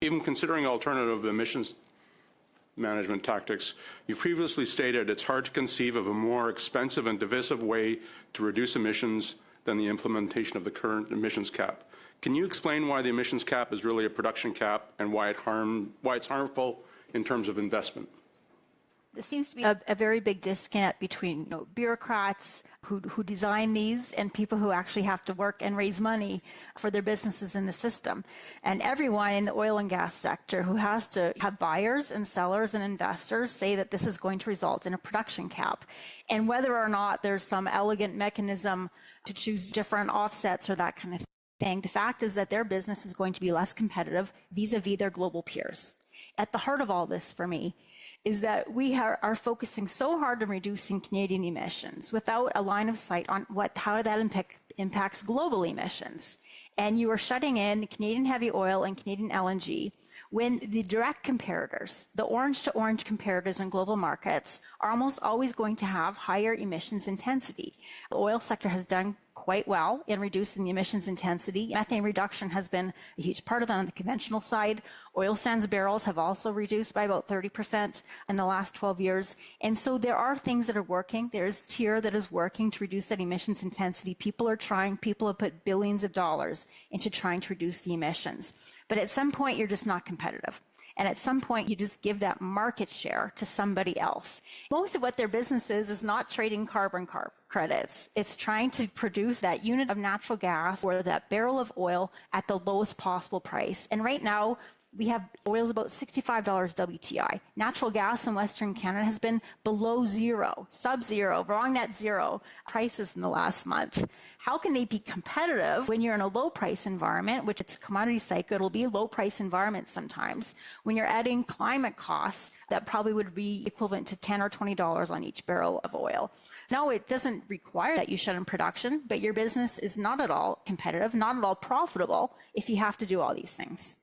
Even considering alternative emissions management tactics, you previously stated it's hard to conceive of a more expensive and divisive way to reduce emissions than the implementation of the current emissions cap. Can you explain why the emissions cap is really a production cap and why it's harmful in terms of investment? There seems to be a very big disconnect between bureaucrats who design these and people who actually have to work and raise money for their businesses in the system. And everyone in the oil and gas sector who has to have buyers and sellers and investors say that this is going to result in a production cap. And whether or not there's some elegant mechanism to choose different offsets or that kind of thing, the fact is that their business is going to be less competitive vis-a-vis their global peers. At the heart of all this for me is that we are focusing so hard on reducing Canadian emissions without a line of sight on how that impacts global emissions. And you are shutting in Canadian heavy oil and Canadian LNG when the direct comparators, the orange-to-orange comparators in global markets, are almost always going to have higher emissions intensity. The oil sector has done quite well in reducing the emissions intensity. Methane reduction has been a huge part of that on the conventional side. Oil sands barrels have also reduced by about 30% in the last 12 years. And so there are things that are working. There's TIER that is working to reduce that emissions intensity. People are trying. People have put billions of dollars into trying to reduce the emissions. But at some point, you're just not competitive. And at some point, you just give that market share to somebody else. Most of what their business is not trading carbon credits. It's trying to produce that unit of natural gas or that barrel of oil at the lowest possible price. And right now, we have oil's about $65 WTI. Natural gas in Western Canada has been below zero, sub-zero, wrong net zero prices in the last month. How can they be competitive when you're in a low price environment, which it's a commodity cycle, it'll be a low price environment sometimes, when you're adding climate costs that probably would be equivalent to $10 or $20 on each barrel of oil. No, it doesn't require that you shut in production, but your business is not at all competitive, not at all profitable if you have to do all these things.